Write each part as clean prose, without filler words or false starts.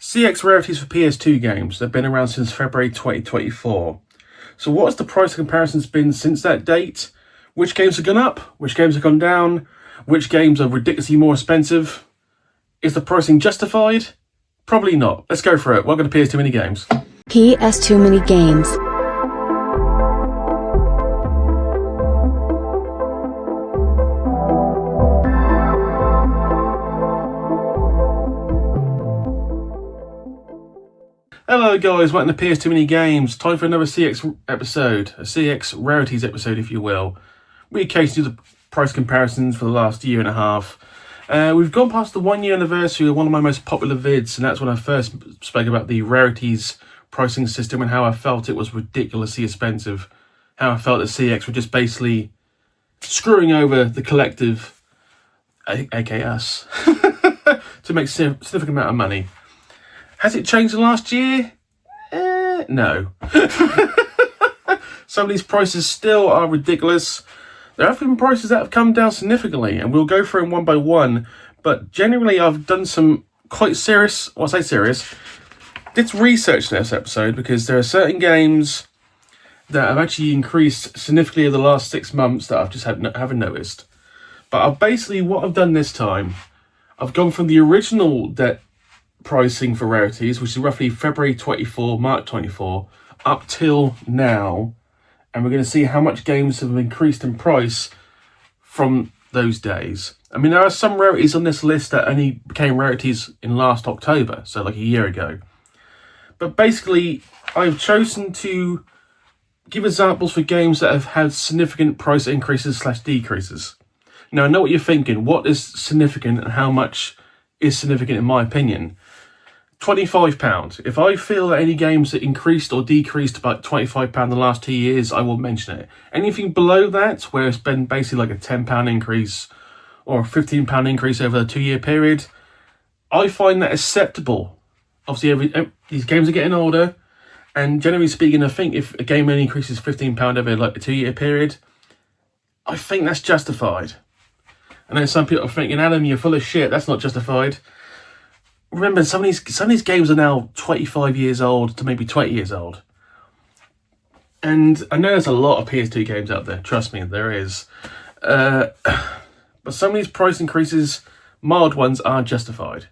CEX Rarities for PS2 games. They've been around since February 2024. So what has the price comparisons been since that date? Which games have gone up? Which games have gone down? Which games are ridiculously more expensive? Is the pricing justified? Probably not. Let's go for it. Welcome to PS2 Mini Games. PS2 Mini Games. Hello guys, welcome to PS2 Mini Games. Time for another CEX episode, a CEX Rarities episode if you will. We occasionally do the price comparisons for the last year and a half. We've gone past the 1 year anniversary of one of my most popular vids, and that's when I first spoke about the Rarities pricing system and how I felt it was ridiculously expensive. How I felt that CEX were just basically screwing over the collective, aka us, to make a significant amount of money. Has it changed in the last year? No. Some of these prices still are ridiculous. There have been prices that have come down significantly, and we'll go through them one by one. But generally, I've done some quite serious, well, I say serious, did research in this episode because there are certain games that have actually increased significantly over the last 6 months that I've just haven't noticed. But I've basically, what I've done this time, I've gone from the original pricing for Rarities, which is roughly February 24, March 24, up till now, and we're going to see how much games have increased in price from those days. I mean, there are some Rarities on this list that only became Rarities in last October, so like a year ago. But basically, I've chosen to give examples for games that have had significant price increases / decreases. Now, I know what you're thinking. What is significant and how much is significant in my opinion? £25. If I feel that any games that increased or decreased about £25 in the last 2 years, I will mention it. Anything below that, where it's been basically like a £10 increase or a £15 increase over a 2 year period, I find that acceptable. Obviously, these games are getting older, and generally speaking, I think if a game only increases £15 over like a 2 year period, I think that's justified. And then some people are thinking, Adam, you're full of shit, that's not justified. Remember, some of these games are now 25 years old to maybe 20 years old. And I know there's a lot of PS2 games out there, trust me, there is. But some of these price increases, mild ones, are justified.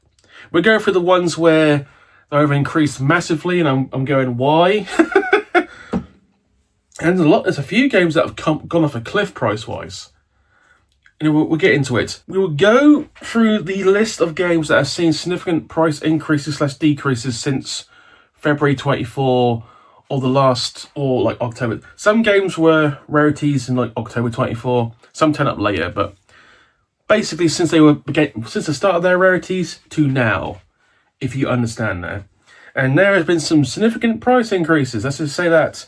We're going for the ones where they've increased massively, and I'm going, why? And there's a few games that have gone off a cliff price-wise. And we'll get into it. We will go through the list of games that have seen significant price increases / decreases since February 24 or like October. Some games were Rarities in like October 24. Some turn up later, but basically since the start of their Rarities to now, if you understand that. And there has been some significant price increases. Let's just say that.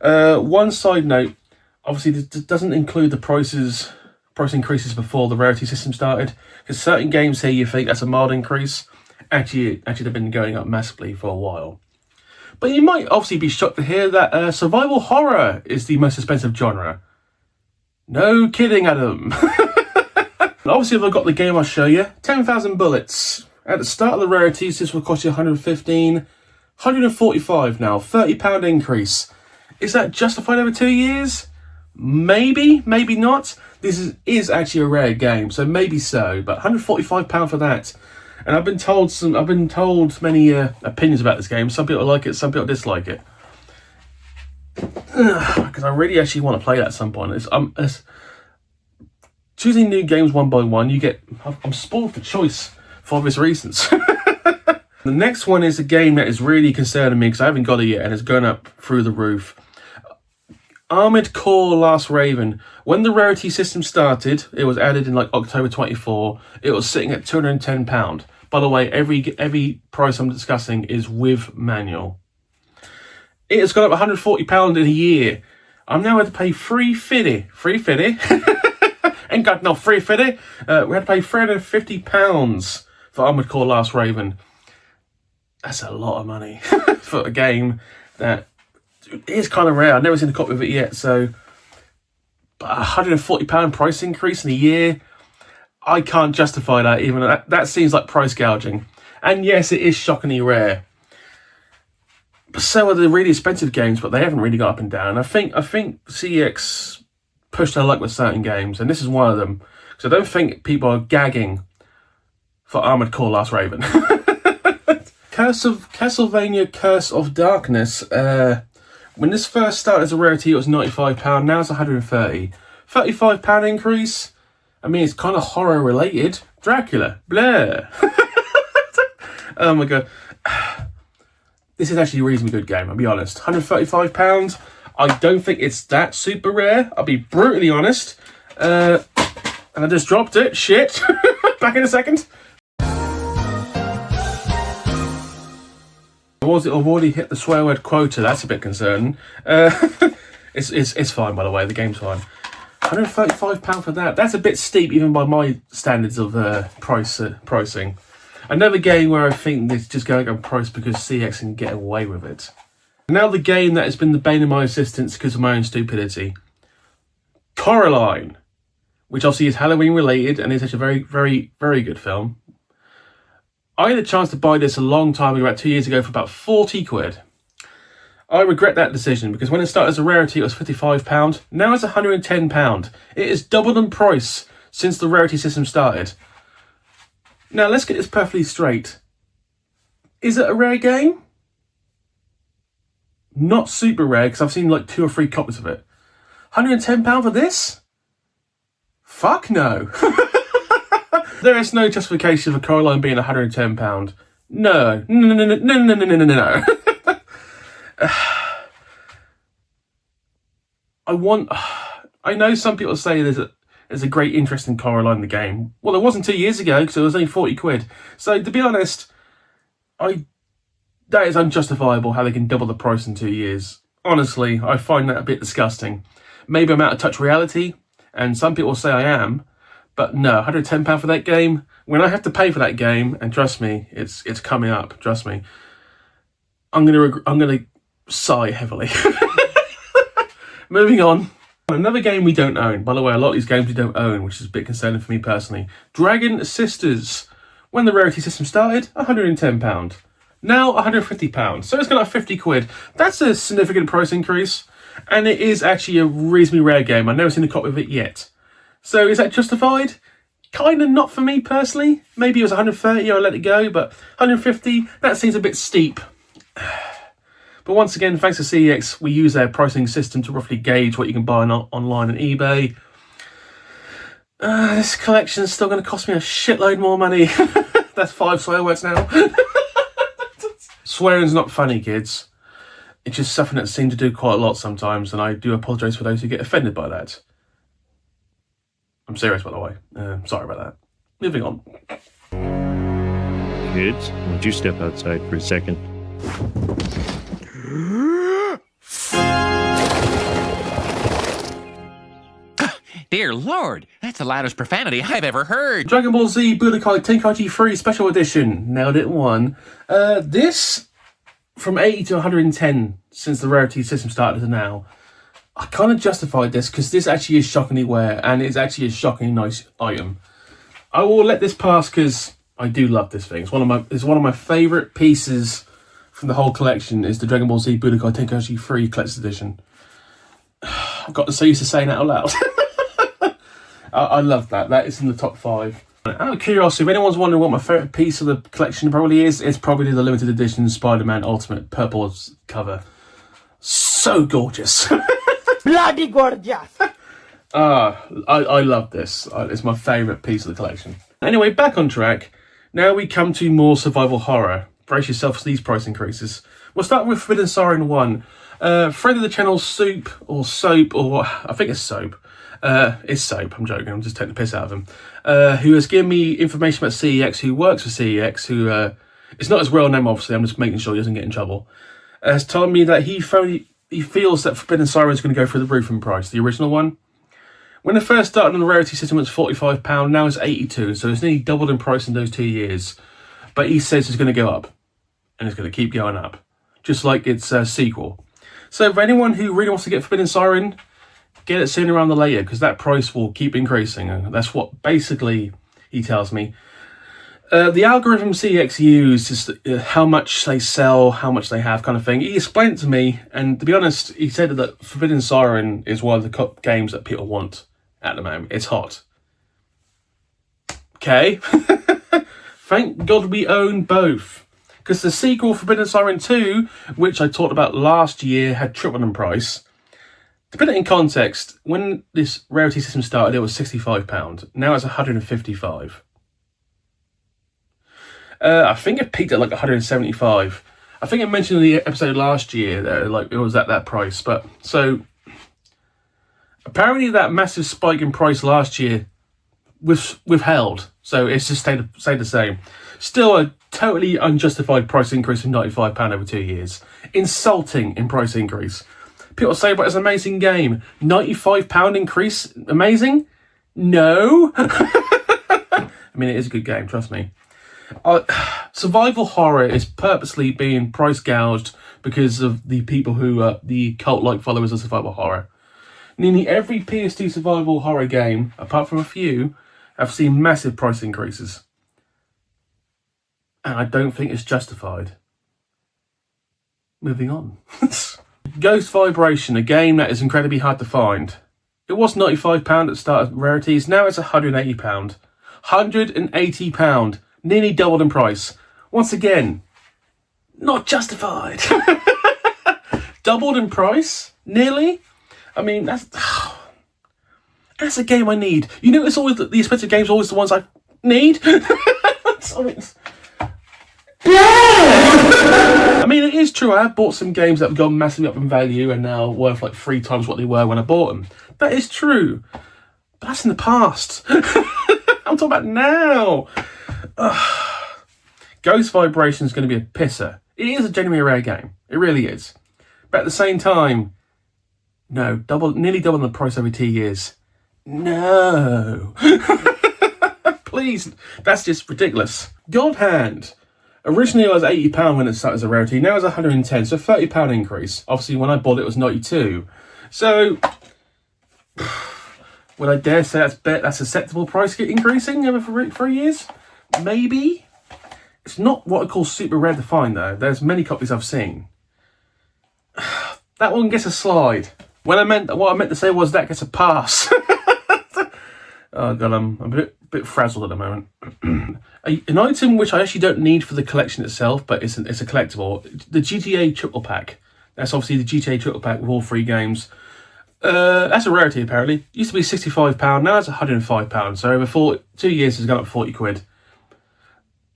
One side note, obviously this doesn't include the price increases before the Rarity system started, because certain games here you think that's a mild increase. Actually they've been going up massively for a while. But you might obviously be shocked to hear that survival horror is the most expensive genre. No kidding, Adam. Obviously, if I've got the game, I'll show you. 10,000 bullets. At the start of the Rarities, this will cost you 115, 145 now, £30 increase. Is that justified over 2 years? Maybe, maybe not. This is actually a rare game, so maybe so. But £145 for that, and I've been told many opinions about this game. Some people like it, some people dislike it. Because I really actually want to play that at some point. It's choosing new games one by one. I'm spoiled for choice for obvious reasons. The next one is a game that is really concerning me because I haven't got it yet, and it's going up through the roof. Armored Core Last Raven. When the Rarity system started, it was added in like October 24. It was sitting at £210. By the way, every price I'm discussing is with manual. It has gone up £140 in a year. I'm now had to pay £350. Ain't got no £350. We had to pay £350 for Armored Core Last Raven. That's a lot of money for a game that is kind of rare. I've never seen a copy of it yet, so £140 price increase in a year, I can't justify that even. That seems like price gouging. And yes, it is shockingly rare. But so are the really expensive games, but they haven't really got up and down. I think CEX pushed their luck with certain games, and this is one of them. Because I don't think people are gagging for Armored Core Last Raven. Castlevania Curse of Darkness. When this first started as a rarity, it was £95. Now it's £130. £35 increase. I mean, it's kind of horror related. Dracula. Blah. Oh my god. This is actually a reasonably good game, I'll be honest. £135. I don't think it's that super rare. I'll be brutally honest. And I just dropped it. Shit. Back in a second. I've already hit the swear word quota. That's a bit concerning. It's fine, by the way. The game's fine. £135 for that. That's a bit steep, even by my standards of pricing. Another game where I think it's just going on price because CEX can get away with it. Now the game that has been the bane of my existence because of my own stupidity. Coraline, which obviously is Halloween related and is such a very, very, very good film. I had a chance to buy this a long time ago, about 2 years ago, for about 40 quid. I regret that decision because when it started as a rarity, it was £55. Now it's £110. It is doubled in price since the rarity system started. Now, let's get this perfectly straight. Is it a rare game? Not super rare, because I've seen like 2 or 3 copies of it. £110 for this? Fuck no. There is no justification for Coraline being £110. No. No. I know some people say there's a great interest in Coraline in the game. Well, it wasn't 2 years ago because it was only 40 quid. So to be honest, that is unjustifiable how they can double the price in 2 years. Honestly, I find that a bit disgusting. Maybe I'm out of touch with reality, and some people say I am, but no, £110 for that game. When I have to pay for that game, and trust me, it's coming up. Trust me, I'm gonna sigh heavily. Moving on. Another game we don't own. By the way, a lot of these games we don't own, which is a bit concerning for me personally. Dragon Sisters. When the rarity system started, £110. Now £150. So it's gone up 50 quid. That's a significant price increase. And it is actually a reasonably rare game. I've never seen a copy of it yet. So is that justified? Kind of not for me personally. Maybe it was 130, I'll let it go. But 150, that seems a bit steep. But once again, thanks to CEX, we use their pricing system to roughly gauge what you can buy online on eBay. This collection is still going to cost me a shitload more money. That's 5 swear words now. Swearing's not funny, kids. It's just something that seems to do quite a lot sometimes, and I do apologise for those who get offended by that. I'm serious, by the way. Sorry about that. Moving on. Kids, won't you step outside for a second? Dear Lord, that's the loudest profanity I've ever heard. Dragon Ball Z Budokai Tenkaichi 3 Special Edition. Nailed it in one. This, from 80 to 110 since the rarity system started to now. I kind of justified this because this actually is shockingly rare and it's actually a shockingly nice item. I will let this pass because I do love this thing. It's one of my favourite pieces from the whole collection is the Dragon Ball Z Budokai Tenkaichi 3 Collector's Edition. I've got so used to saying that out loud. I love that. That is in the top 5. Out of curiosity, if anyone's wondering what my favourite piece of the collection probably is, it's probably the limited edition Spider-Man Ultimate purple cover. So gorgeous. Bloody gorgeous. I love this. It's my favourite piece of the collection. Anyway, back on track. Now we come to more survival horror. Brace yourself for these price increases. We'll start with Forbidden Siren 1. Friend of the channel, Soap, or what? I think it's Soap. It's Soap, I'm joking, I'm just taking the piss out of him. Who has given me information about CEX, who works for CEX, who, it's not his real name obviously, I'm just making sure he doesn't get in trouble. Has told me that he feels that Forbidden Siren is going to go through the roof in price, the original one. When it first started on the rarity system it was £45, now it's £82, so it's nearly doubled in price in those 2 years. But he says it's going to go up, and it's going to keep going up, just like its sequel. So for anyone who really wants to get Forbidden Siren, get it sooner rather than later, because that price will keep increasing. And that's what basically he tells me. The algorithm CEX used is how much they sell, how much they have kind of thing. He explained it to me, and to be honest, he said that Forbidden Siren is one of the games that people want at the moment. It's hot. Okay. Thank God we own both. Because the sequel, Forbidden Siren 2, which I talked about last year, had tripled in price. To put it in context, when this Rarity system started, it was £65. Now it's £155. I think it peaked at like £175. I think I mentioned in the episode last year that like it was at that price. But so apparently that massive spike in price last year was withheld, so it's just stayed the same. Still a totally unjustified price increase of £95 over 2 years. Insulting in price increase. People say, but it's an amazing game. £95 increase, amazing? No. I mean, it is a good game, trust me. Survival horror is purposely being price gouged because of the people who are the cult-like followers of survival horror. Nearly every PS2 survival horror game, apart from a few, have seen massive price increases. And I don't think it's justified. Moving on. Ghost Vibration, a game that is incredibly hard to find. It was £95 at the start of Rarities, now it's £180. £180, nearly doubled in price. Once again, not justified. Doubled in price? Nearly? I mean, that's a game I need. You know, it's always the expensive games are always the ones I need. I mean, it is true. I have bought some games that have gone massively up in value and now worth like 3 times what they were when I bought them. That is true. But that's in the past. I'm talking about now. Ghost Vibration is going to be a pisser. It is a genuinely rare game. It really is. But at the same time, no, nearly double the price over 2 years. No. Please, that's just ridiculous. God Hand. Originally it was £80 when it started as a rarity, now it's £110, so £30 increase. Obviously when I bought it was £92. So, would I dare say that's acceptable price increasing over 3 years? Maybe. It's not what I call super rare to find though. There's many copies I've seen. That one gets a slide. What I meant to say was that gets a pass. Oh god, I'm a bit frazzled at the moment. An item which I actually don't need for the collection itself, but it's a collectible. The GTA triple pack. That's obviously the GTA triple pack with all 3 games. That's a rarity apparently. It used to be £65, now it's £105. So over 2 years it's gone up £40.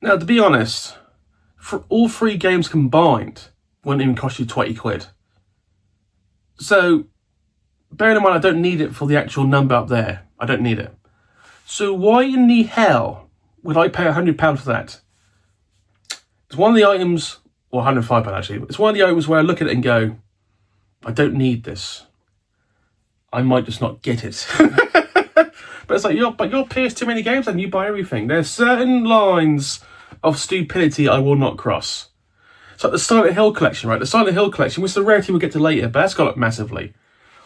Now to be honest, for all 3 games combined, wouldn't even cost you £20. So bearing in mind I don't need it for the actual number up there. I don't need it. So why in the hell would I pay £100 for that? It's one of the items, or £105 actually, it's one of the items where I look at it and go, I don't need this. I might just not get it. But it's like, you're PS2 many games and you buy everything. There's certain lines of stupidity I will not cross. It's like the Silent Hill collection, right? The Silent Hill collection, which the rarity we'll get to later, but that's gone up massively.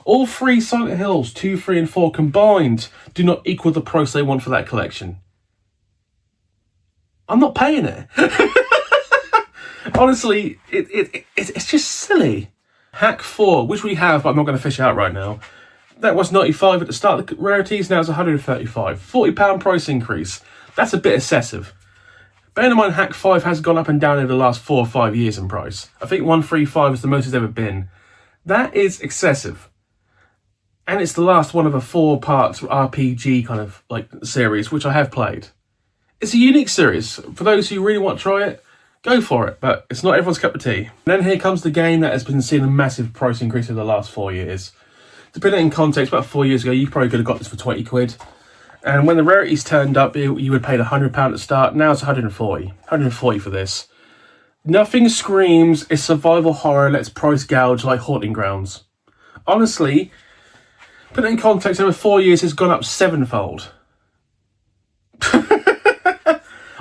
All 3 Silent Hills, 2, 3 and 4 combined, do not equal the price they want for that collection. I'm not paying it. Honestly, it's just silly. Hack 4, which we have, but I'm not going to fish out right now. That was 95 at the start of the Rarities, now it's 135. £40 price increase. That's a bit excessive. Bear in mind, Hack 5 has gone up and down over the last 4 or 5 years in price. I think 135 is the most it's ever been. That is excessive. And it's the last one of a 4-part RPG kind of like series, which I have played. It's a unique series. For those who really want to try it, go for it, but it's not everyone's cup of tea. And then here comes the game that has been seeing a massive price increase over the last 4 years. To put it in context, about 4 years ago, you probably could have got this for £20. And when the Rarities turned up, you would have paid £100 at the start. Now it's £140. £140 for this. Nothing screams, it's survival horror, let's price gouge like Haunting Grounds. Honestly, put it in context, over 4 years, it's gone up 7-fold.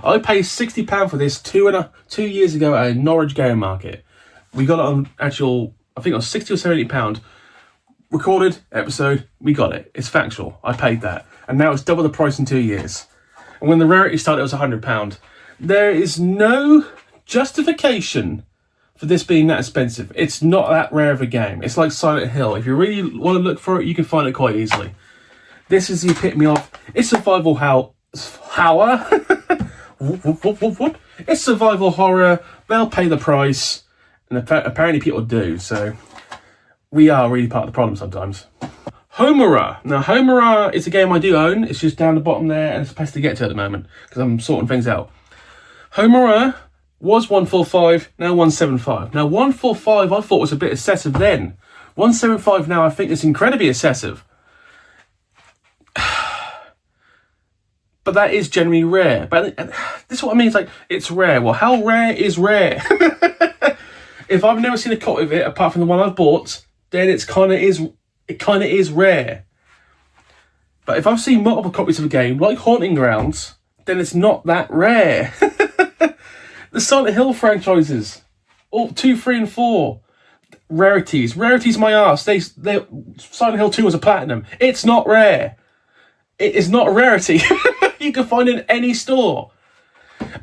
I paid £60 for this 2 years ago at a Norwich Game Market. We got it on actual, I think it was £60 or £70. Recorded episode, we got it. It's factual. I paid that. And now it's double the price in 2 years. And when the Rarity started, it was £100. There is no justification for this being that expensive. It's not that rare of a game. It's like Silent Hill. If you really want to look for it, you can find it quite easily. This is the epitome of, it's survival it's survival horror. They'll pay the price, and apparently people do. So we are really part of the problem sometimes. Homura. Now, Homura is a game I do own. It's just down the bottom there, and it's supposed to get to at the moment because I'm sorting things out. Homura was 145, now 175. Now, 145 I thought was a bit excessive then. 175 now I think is incredibly excessive. But that is generally rare. But this is what I mean. It's like, it's rare. Well, how rare is rare? If I've never seen a copy of it apart from the one I've bought, then it kind of is rare. But if I've seen multiple copies of a game, like Haunting Grounds, then it's not that rare. The Silent Hill franchises, all 2, 3, and 4. Rarities my arse. Silent Hill 2 was a platinum. It's not rare. It is not a rarity. You can find it in any store.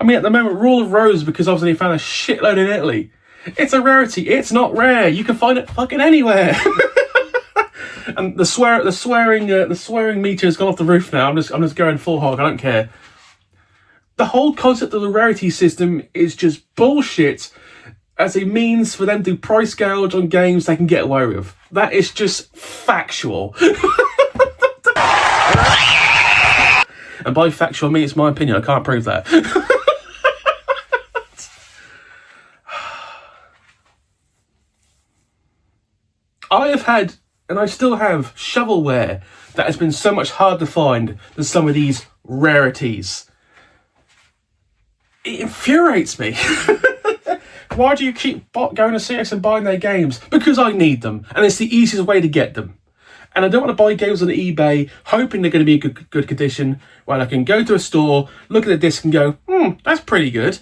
I mean, at the moment, Rule of Rose, because obviously they found a shitload in Italy. It's a rarity. It's not rare. You can find it fucking anywhere. And the swearing meter has gone off the roof now. I'm just going full hog. I don't care. The whole concept of the rarity system is just bullshit as a means for them to price gouge on games they can get away with. That is just factual. And by factual, I mean it's my opinion. I can't prove that. I have had, and I still have, shovelware that has been so much harder to find than some of these rarities. It infuriates me. Why do you keep going to CEX and buying their games? Because I need them, and it's the easiest way to get them. And I don't want to buy games on eBay hoping they're going to be in good condition, when I can go to a store, look at the disc and go, that's pretty good.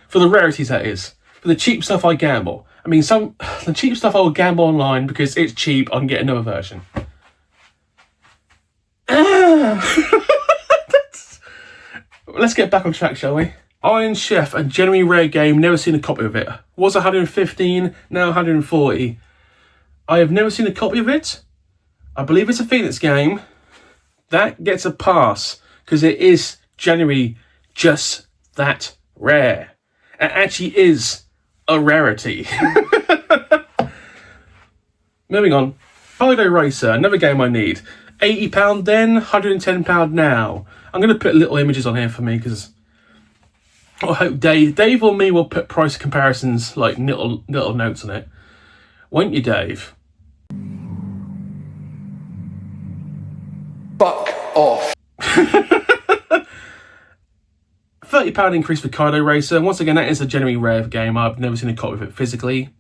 For the rarities, that is. For the cheap stuff, I gamble. I mean, the cheap stuff I will gamble online because it's cheap, I can get another version. Let's get back on track, shall we? Iron Chef, a genuinely rare game, never seen a copy of it. Was 115, now 140. I have never seen a copy of it. I believe it's a Phoenix game. That gets a pass because it is generally just that rare. It actually is a rarity. Moving on. Holiday Racer, another game I need. £80 then, £110 now. I'm going to put little images on here for me because I hope Dave or me will put price comparisons, like little notes on it. Won't you, Dave? Fuck off. £30 increase for Holiday Racer. And once again, that is a genuinely rare game. I've never seen a copy of it physically.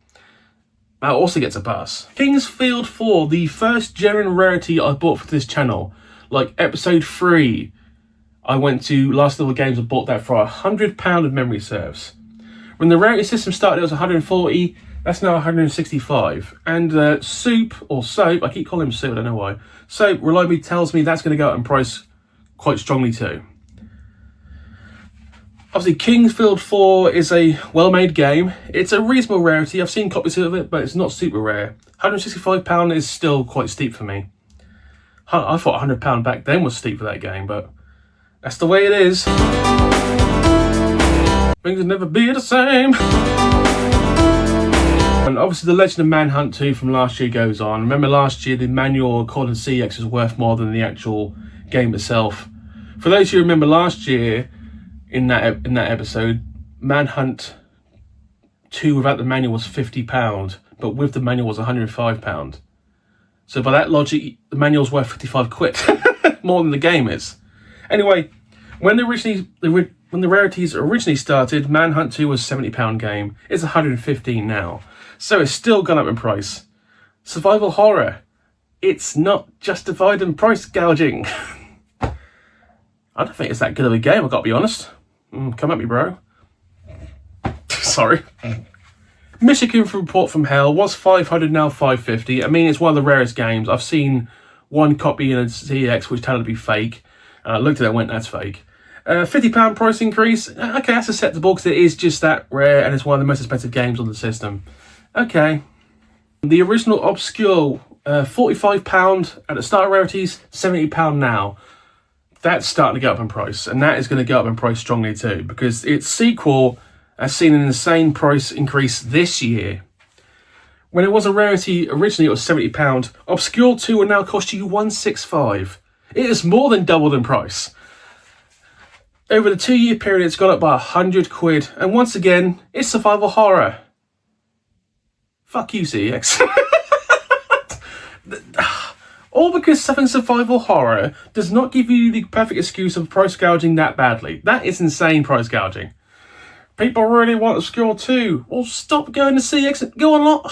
That also gets a pass. Kingsfield 4, the first genuine rarity I bought for this channel. Like episode 3, I went to Last Little Games and bought that for £100 of memory serves. When the rarity system started, it was 140. That's now 165. And Soup, or Soap, I keep calling him Soup, I don't know why. Soap reliably tells me that's going to go up in price quite strongly too. Obviously, Kingsfield 4 is a well-made game. It's a reasonable rarity. I've seen copies of it, but it's not super rare. £165 is still quite steep for me. I thought £100 back then was steep for that game, but that's the way it is. Things will never be the same. And obviously the Legend of Manhunt 2 from last year goes on. Remember last year the manual according to CEX was worth more than the actual game itself. For those who remember last year, in that episode, Manhunt 2 without the manual was £50, but with the manual was £105. So by that logic, the manual's worth 55 quid, more than the game is. Anyway, when the rarities originally started, Manhunt 2 was a £70 game. It's 115 now. So it's still gone up in price. Survival horror. It's not justified in price gouging. I don't think it's that good of a game, I've got to be honest. Come at me, bro. Sorry. Michigan Report from Hell was 500, now 550. I mean, it's one of the rarest games. I've seen one copy in a CEX which turned out to be fake. I looked at it and went, that's fake. £50 price increase. Okay, that's acceptable because it is just that rare and it's one of the most expensive games on the system. Okay. The original obscure, £45 at the start of Rarities, £70 now. That's starting to go up in price, and that is going to go up in price strongly too, because its sequel has seen an insane price increase this year. When it was a rarity, originally it was £70. Obscure 2 will now cost you £165. It is more than doubled in price. Over the 2-year period, it's gone up by £100, and once again, it's survival horror. Fuck you, CEX. All because something survival horror does not give you the perfect excuse of price gouging that badly. That is insane price gouging. People really want Obscure 2. Well, stop going to CEX and go on.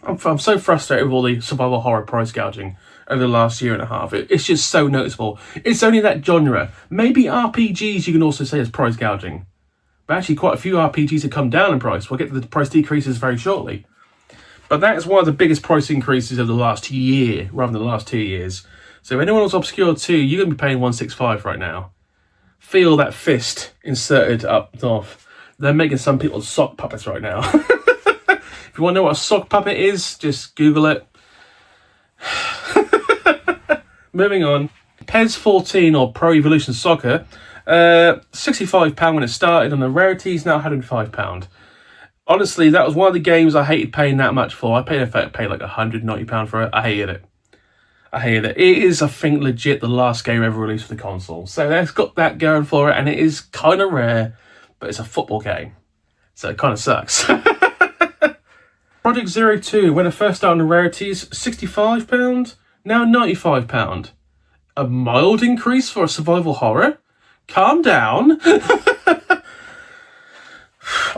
I'm so frustrated with all the survival horror price gouging over the last year and a half. It's just so noticeable. It's only that genre. Maybe RPGs you can also say is price gouging. But actually quite a few RPGs have come down in price. We'll get to the price decreases very shortly. But that is one of the biggest price increases of the last year, rather than the last 2 years. So if anyone wants Obscure 2, you're going to be paying $165 right now. Feel that fist inserted up north. They're making some people sock puppets right now. If you want to know what a sock puppet is, just Google it. Moving on. PES 14 or Pro Evolution Soccer. £65 when it started on the Rarities, now £105. Honestly, that was one of the games I hated paying that much for. I paid like £190 for it. I hated it. It is, I think, legit the last game ever released for the console. So it's got that going for it, and it is kind of rare, but it's a football game. So it kind of sucks. Project Zero 2, when it first started on the Rarities, £65, now £95. A mild increase for a survival horror? Calm down.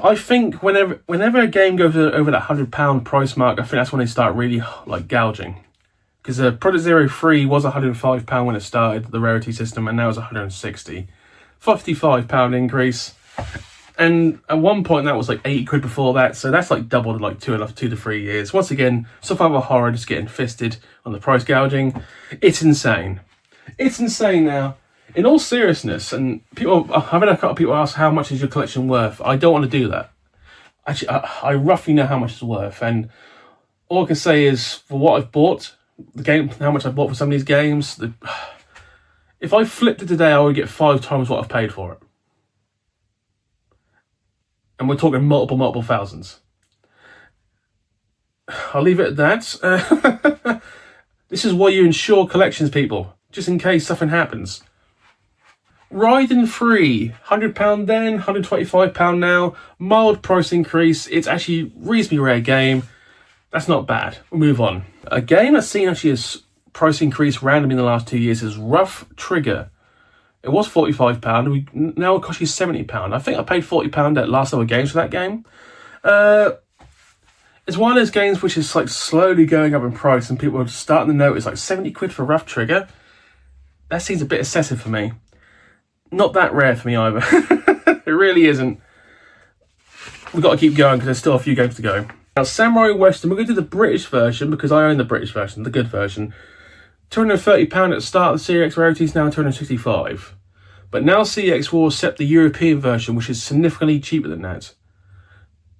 I think whenever a game goes over that £100 price mark, I think that's when they start really like gouging. Because Project Zero 3 was £105 when it started, the rarity system, and now it's £160. £55 increase. And at one point that was like £80 before that, so that's like doubled in like 2 to 3 years. Once again, survival horror just getting fisted on the price gouging. It's insane. It's insane now. In all seriousness, and people, I've had a couple of people ask how much is your collection worth. I don't want to do that. Actually, I roughly know how much it's worth, and all I can say is for what I've bought, the game, how much I bought for some of these games. If I flipped it today, I would get 5 times what I've paid for it, and we're talking multiple thousands. I'll leave it at that. This is why you insure collections, people, just in case something happens. Riding Free, £100 then, £125 now. Mild price increase. It's actually a reasonably rare game. That's not bad. We'll move on. A game that's seen actually a price increase randomly in the last 2 years is Rough Trigger. It was £45. Now it costs you £70. I think I paid £40 at last hour games for that game. It's one of those games which is like slowly going up in price, and people are starting to notice like £70 for Rough Trigger. That seems a bit excessive for me. Not that rare for me either. It really isn't. We've got to keep going because there's still a few games to go. Now, Samurai Western, we're going to do the British version because I own the British version, the good version. £230 at the start of the CEX Rarities, now £265. But now CEX will accept the European version, which is significantly cheaper than that.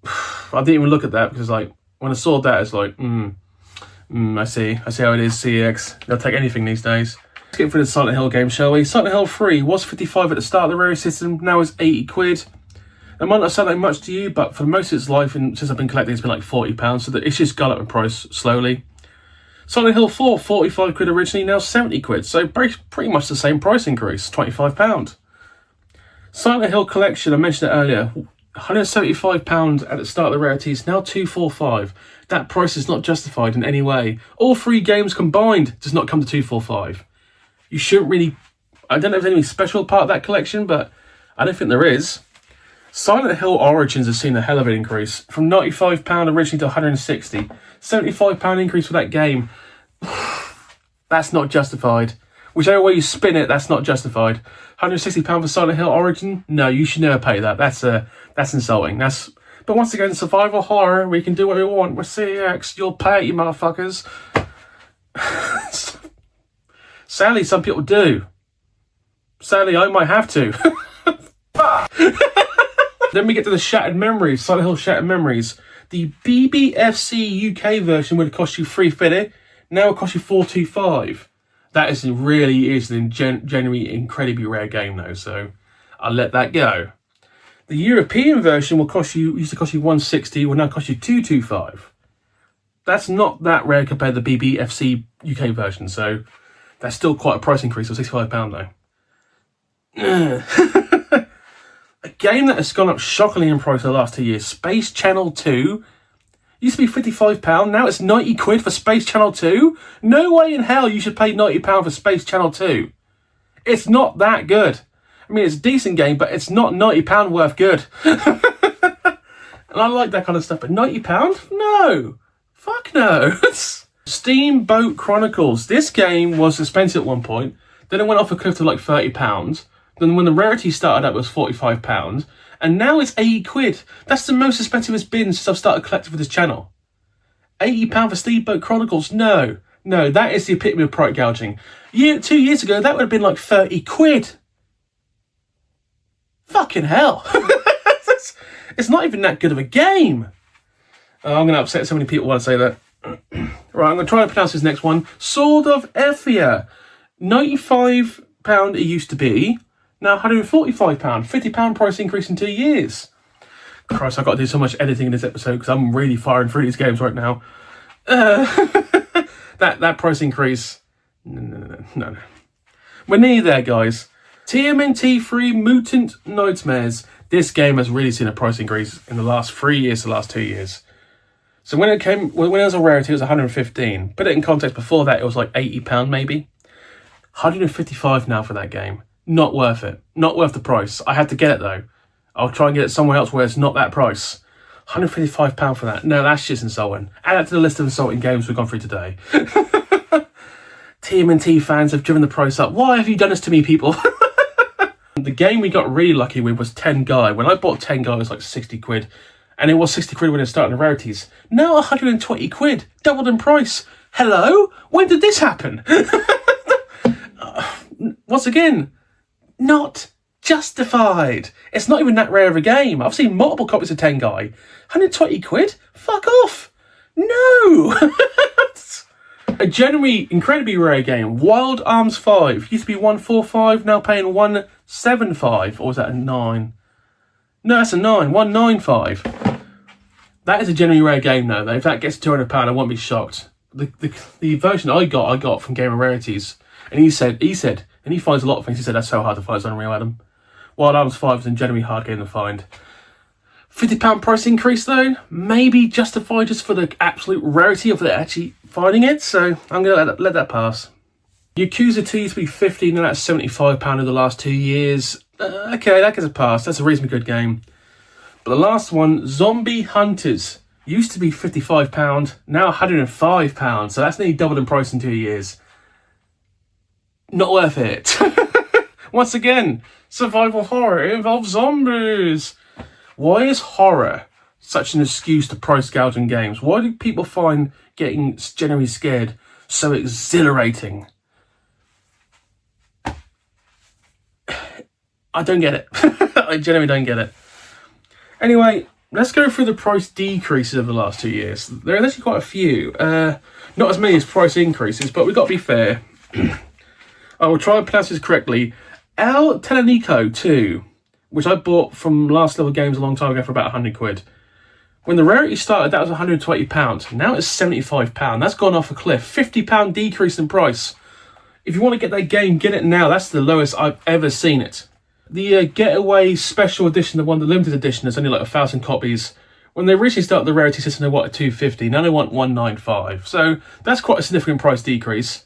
I didn't even look at that because, like, when I saw that, it's like, I see how it is, CEX. They'll take anything these days. Let's get for the Silent Hill game, shall we? Silent Hill 3 was £55 at the start of the rarity system, now it's £80. It might not sound like much to you, but for most of its life, and since I've been collecting, it's been like £40, so that it's just gone up in price slowly. Silent Hill 4, £45 originally, now £70, so pretty much the same price increase, £25. Silent Hill Collection, I mentioned it earlier, £175 at the start of the rarities, now £245. That price is not justified in any way. All 3 games combined does not come to £245. You shouldn't really... I don't know if there's anything special part of that collection, but I don't think there is. Silent Hill Origins has seen a hell of an increase. From £95 originally to £160. £75 increase for that game. That's not justified. Whichever way you spin it, that's not justified. £160 for Silent Hill Origin? No, you should never pay that. That's insulting. But once again, survival horror, we can do what we want. With CEX, you'll pay it, you motherfuckers. Sadly, some people do. Sadly, I might have to. Then we get to the Shattered Memories, Silent Hill Shattered Memories. The BBFC UK version would cost you $350. Now it costs you $425. That is really is a genuinely incredibly rare game though, so I'll let that go. The European version used to cost you $160, will now cost you $225. That's not that rare compared to the BBFC UK version, so that's still quite a price increase of £65 though. A game that has gone up shockingly in price the last 2 years, Space Channel 2. Used to be £55, now it's £90 for Space Channel 2? No way in hell you should pay £90 for Space Channel 2. It's not that good. I mean, it's a decent game, but it's not £90 worth good. And I like that kind of stuff, but £90? No. Fuck no. Steamboat Chronicles. This game was expensive at one point. Then it went off a cliff to like £30. Then when the Rarities started up, it was £45. And now it's £80. That's the most expensive it's been since I've started collecting for this channel. £80 for Steamboat Chronicles? No. No, that is the epitome of price gouging. 2 years ago, that would have been like £30. Fucking hell. It's not even that good of a game. I'm going to upset so many people when I say that. Right, I'm going to try to pronounce this next one. Sword of Ephia. £95 it used to be. Now £145. £50 price increase in 2 years. Christ, I've got to do so much editing in this episode because I'm really firing through these games right now. That price increase. No. We're nearly there, guys. TMNT 3 Mutant Nightmares. This game has really seen a price increase in the last 3 years, the last 2 years. So when it was a rarity, it was 115. Put it in context, before that, it was like £80 maybe. 155 now for that game. Not worth it. Not worth the price. I had to get it though. I'll try and get it somewhere else where it's not that price. £155 for that. No, that's just insulting. Add that to the list of insulting games we've gone through today. TMNT fans have driven the price up. Why have you done this to me, people? The game we got really lucky with was Tengai. When I bought Tengai, it was like £60. And it was £60 when it started in Rarities. Now £120. Doubled in price. Hello? When did this happen? Once again, not justified. It's not even that rare of a game. I've seen multiple copies of Tengai. £120? Fuck off. No. A genuinely incredibly rare game. Wild Arms 5. Used to be £145, now paying £175. Or was that a 9? No, that's a 9. £195. That is a genuinely rare game though. If that gets £200, I won't be shocked. The version I got from Game of Rarities. And he said, and he finds a lot of things. He said that's so hard to find, it's unreal, Adam. Wild Arms 5 is a genuinely hard game to find. £50 price increase though, maybe justified just for the absolute rarity of actually finding it. So I'm gonna let that pass. Yakuza 2 used to be £50, and that's £75 in the last 2 years. Okay, that gets a pass. That's a reasonably good game. But the last one, Zombie Hunters, used to be £55, now £105. So that's nearly doubled in price in 2 years. Not worth it. Once again, survival horror. It involves zombies. Why is horror such an excuse to price gouging games? Why do people find getting generally scared so exhilarating? I don't get it. I genuinely don't get it. Anyway, let's go through the price decreases of the last 2 years. There are actually quite a few. Not as many as price increases, but we've got to be fair. I will try and pronounce this correctly. El Telenico 2, which I bought from Last Level Games a long time ago for about £100. When the rarity started, that was £120. Now it's £75. That's gone off a cliff. £50 decrease in price. If you want to get that game, get it now. That's the lowest I've ever seen it. The Getaway Special Edition, the one, the limited edition, is only like 1,000 copies. When they originally started the rarity system, they wanted £250. Now they want £195. So that's quite a significant price decrease.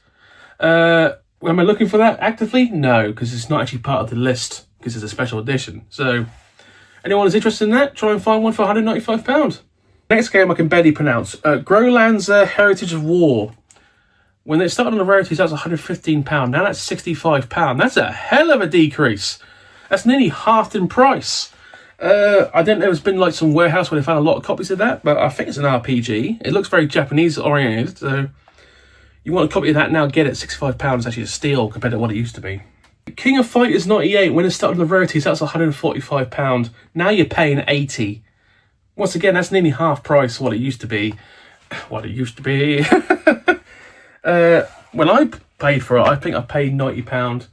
Am I looking for that actively? No, because it's not actually part of the list, because it's a special edition. So anyone who's interested in that, try and find one for £195. Next game I can barely pronounce. Groland's Heritage of War. When they started on the rarities, that was £115. Now that's £65. That's a hell of a decrease. That's nearly halved in price. I don't know, there's been like some warehouse where they found a lot of copies of that, but I think it's an RPG. It looks very Japanese oriented, so you want a copy of that now, get it. £65 is actually a steal compared to what it used to be. King of Fighters 98, when it started with Rarities, that's £145. Now you're paying 80. Once again, that's nearly half price what it used to be. What it used to be. When I paid for it, I think I paid £90.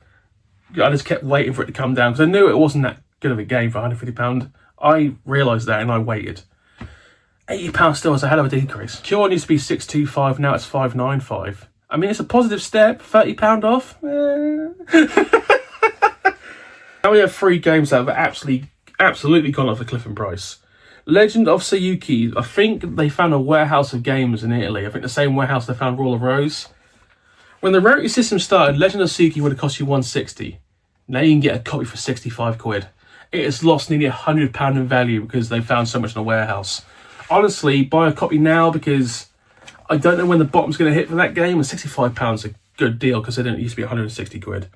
I just kept waiting for it to come down because I knew it wasn't that good of a game for £150. I realised that and I waited. £80 still is a hell of a decrease. Cure used to be £625, now it's £595. I mean, it's a positive step. £30 off. Now we have 3 games that have absolutely gone off a cliff in price. Legend of Sayuki. I think they found a warehouse of games in Italy. I think the same warehouse they found Rule of Rose. When the Rarity system started, Legend of Sayuki would have cost you £160. Now you can get a copy for £65. It has lost nearly £100 in value because they found so much in the warehouse. Honestly, buy a copy now because I don't know when the bottom's going to hit for that game, and £65 is a good deal because it used to be £160.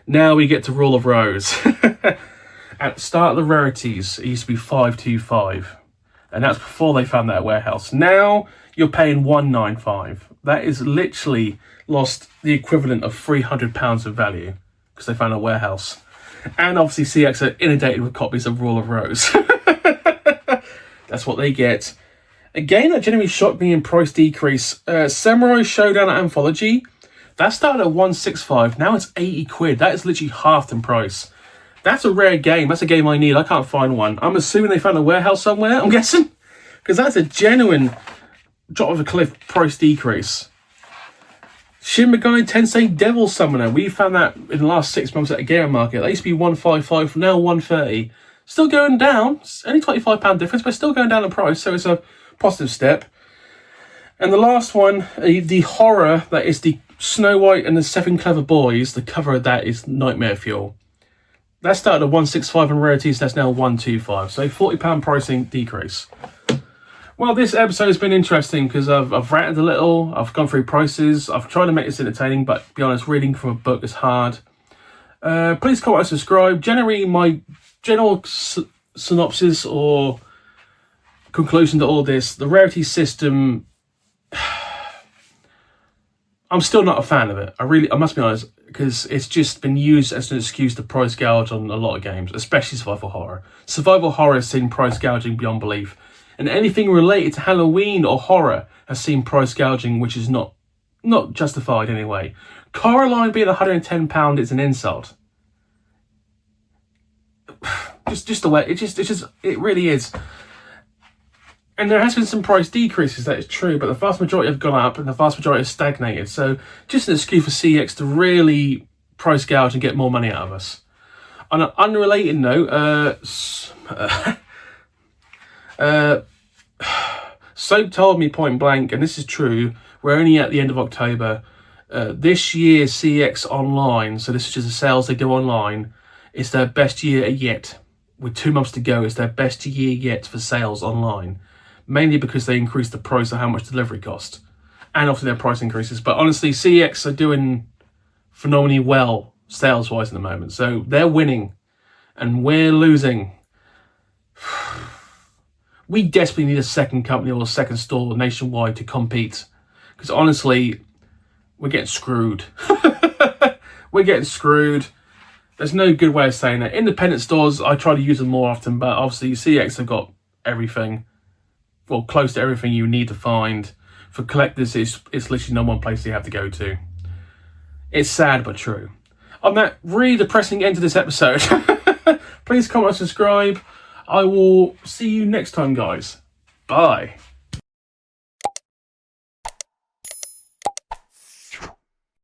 Now we get to Rule of Rose. At the start of the Rarities, it used to be £525, and that's before they found that warehouse. Now you're paying £195. That is literally lost the equivalent of £300 of value because they found a warehouse. And obviously CEX are inundated with copies of Rule of Rose. That's what they get. A game that genuinely shocked me in price decrease, Samurai Showdown Anthology. That started at £165, now it's £80. That is literally halved in price. That's a rare game. That's a game I need. I can't find one. I'm assuming they found a warehouse somewhere, I'm guessing. Because that's a genuine drop of a cliff price decrease. Shin Megami Tensei Devil Summoner. We found that in the last 6 months at a game market. That used to be £155, now £130. Still going down. It's only £25 difference, but still going down in price. So it's a positive step. And the last one, the horror, that is the Snow White and the 7 Clever Boys. The cover of that is Nightmare Fuel. That started at £165 on Rarities, that's now £125. So £40 pricing decrease. Well, this episode has been interesting because I've ranted a little, I've gone through prices, I've tried to make this entertaining, but to be honest, reading from a book is hard. Please comment and subscribe. Generally, my general synopsis or conclusion to all this, the Rarity system, I'm still not a fan of it. I must be honest, because it's just been used as an excuse to price gouge on a lot of games, especially survival horror. Survival horror has seen price gouging beyond belief, and anything related to Halloween or horror has seen price gouging, which is not justified anyway. Coraline being £110 is an insult. Just the way it really is. And there has been some price decreases, that is true, but the vast majority have gone up and the vast majority have stagnated. So just an excuse for CEX to really price gouge and get more money out of us. On an unrelated note, Soap told me point blank, and this is true, we're only at the end of October. This year, CEX Online, so this is just the sales they do online, it's their best year yet. With 2 months to go, it's their best year yet for sales online. Mainly because they increased the price of how much delivery cost. And obviously their price increases. But honestly, CEX are doing phenomenally well sales-wise at the moment. So they're winning. And we're losing. We desperately need a second company or a second store nationwide to compete. Because honestly, we're getting screwed. We're getting screwed. There's no good way of saying it. Independent stores, I try to use them more often. But obviously, CEX have got everything. Well, close to everything you need to find. For collectors, it's literally no one place you have to go to. It's sad but true. On that really depressing end to this episode, please comment and subscribe. I will see you next time, guys. Bye.